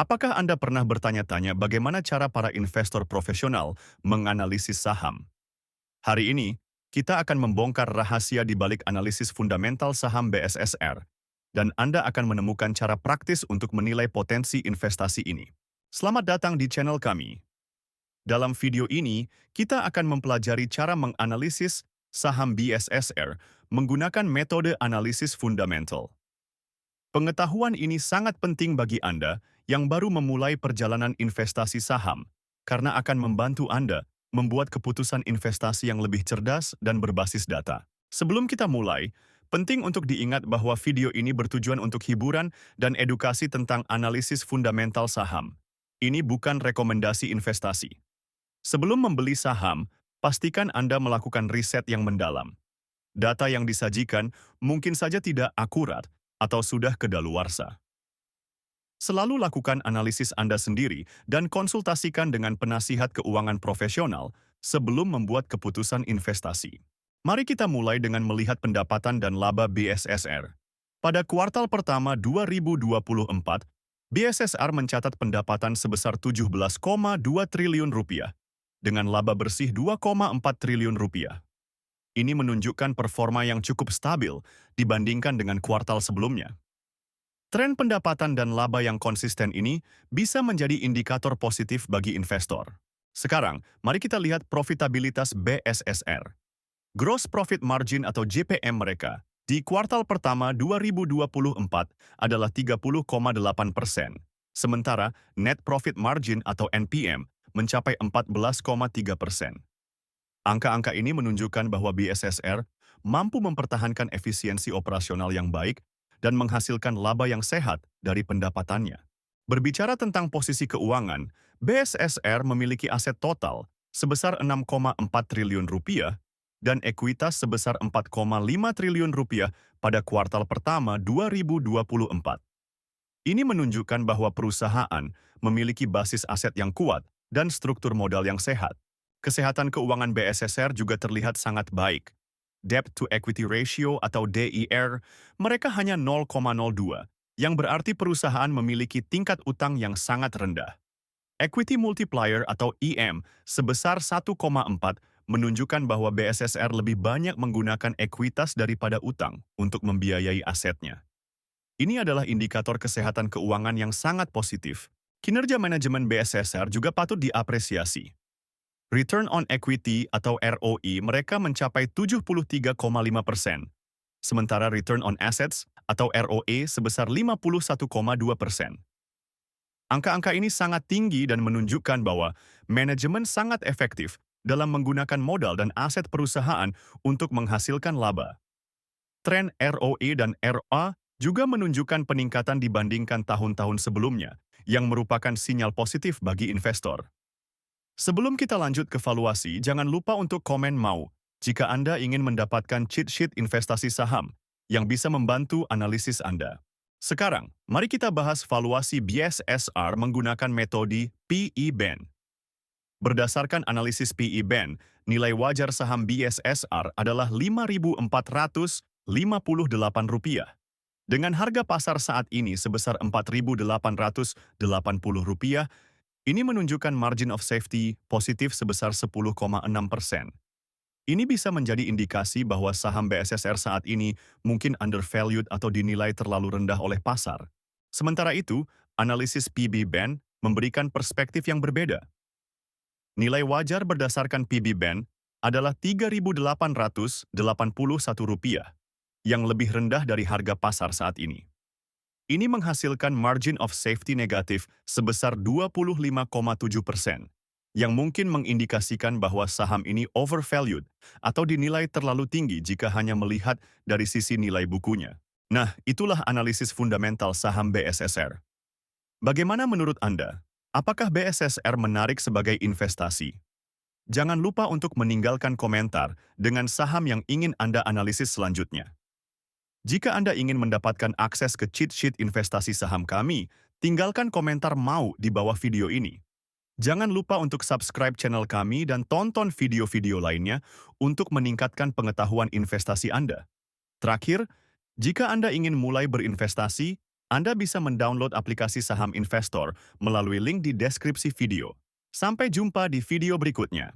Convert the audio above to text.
Apakah Anda pernah bertanya-tanya bagaimana cara para investor profesional menganalisis saham? Hari ini, kita akan membongkar rahasia di balik analisis fundamental saham BSSR, dan Anda akan menemukan cara praktis untuk menilai potensi investasi ini. Selamat datang di channel kami. Dalam video ini, kita akan mempelajari cara menganalisis saham BSSR menggunakan metode analisis fundamental. Pengetahuan ini sangat penting bagi Anda yang baru memulai perjalanan investasi saham, karena akan membantu Anda membuat keputusan investasi yang lebih cerdas dan berbasis data. Sebelum kita mulai, penting untuk diingat bahwa video ini bertujuan untuk hiburan dan edukasi tentang analisis fundamental saham. Ini bukan rekomendasi investasi. Sebelum membeli saham, pastikan Anda melakukan riset yang mendalam. Data yang disajikan mungkin saja tidak akurat atau sudah kedaluarsa. Selalu lakukan analisis Anda sendiri dan konsultasikan dengan penasihat keuangan profesional sebelum membuat keputusan investasi. Mari kita mulai dengan melihat pendapatan dan laba BSSR. Pada kuartal pertama 2024, BSSR mencatat pendapatan sebesar 17,2 triliun rupiah dengan laba bersih 2,4 triliun rupiah. Ini menunjukkan performa yang cukup stabil dibandingkan dengan kuartal sebelumnya. Tren pendapatan dan laba yang konsisten ini bisa menjadi indikator positif bagi investor. Sekarang, mari kita lihat profitabilitas BSSR. Gross Profit Margin atau GPM mereka di kuartal pertama 2024 adalah 30,8%, sementara Net Profit Margin atau NPM mencapai 14,3%. Angka-angka ini menunjukkan bahwa BSSR mampu mempertahankan efisiensi operasional yang baik dan menghasilkan laba yang sehat dari pendapatannya. Berbicara tentang posisi keuangan, BSSR memiliki aset total sebesar 6,4 triliun rupiah dan ekuitas sebesar 4,5 triliun rupiah pada kuartal pertama 2024. Ini menunjukkan bahwa perusahaan memiliki basis aset yang kuat dan struktur modal yang sehat. Kesehatan keuangan BSSR juga terlihat sangat baik. Debt to Equity Ratio atau DER, mereka hanya 0,02, yang berarti perusahaan memiliki tingkat utang yang sangat rendah. Equity Multiplier atau EM sebesar 1,4 menunjukkan bahwa BSSR lebih banyak menggunakan ekuitas daripada utang untuk membiayai asetnya. Ini adalah indikator kesehatan keuangan yang sangat positif. Kinerja manajemen BSSR juga patut diapresiasi. Return on Equity atau ROE mereka mencapai 73,5%, sementara Return on Assets atau ROE sebesar 51,2%. Angka-angka ini sangat tinggi dan menunjukkan bahwa manajemen sangat efektif dalam menggunakan modal dan aset perusahaan untuk menghasilkan laba. Tren ROE dan ROA juga menunjukkan peningkatan dibandingkan tahun-tahun sebelumnya, yang merupakan sinyal positif bagi investor. Sebelum kita lanjut ke valuasi, jangan lupa untuk komen mau jika Anda ingin mendapatkan cheat sheet investasi saham yang bisa membantu analisis Anda. Sekarang, mari kita bahas valuasi BSSR menggunakan metode PE-BAN. Berdasarkan analisis PE-BAN, nilai wajar saham BSSR adalah Rp5.458 dengan harga pasar saat ini sebesar Rp4.880. Ini menunjukkan margin of safety positif sebesar 10,6%. Ini bisa menjadi indikasi bahwa saham BSSR saat ini mungkin undervalued atau dinilai terlalu rendah oleh pasar. Sementara itu, analisis PB-BAN memberikan perspektif yang berbeda. Nilai wajar berdasarkan PB-BAN adalah Rp3.881, yang lebih rendah dari harga pasar saat ini. Ini menghasilkan margin of safety negatif sebesar 25,7%, yang mungkin mengindikasikan bahwa saham ini overvalued atau dinilai terlalu tinggi jika hanya melihat dari sisi nilai bukunya. Nah, itulah analisis fundamental saham BSSR. Bagaimana menurut Anda? Apakah BSSR menarik sebagai investasi? Jangan lupa untuk meninggalkan komentar dengan saham yang ingin Anda analisis selanjutnya. Jika Anda ingin mendapatkan akses ke cheat sheet investasi saham kami, tinggalkan komentar mau di bawah video ini. Jangan lupa untuk subscribe channel kami dan tonton video-video lainnya untuk meningkatkan pengetahuan investasi Anda. Terakhir, jika Anda ingin mulai berinvestasi, Anda bisa mendownload aplikasi saham investor melalui link di deskripsi video. Sampai jumpa di video berikutnya.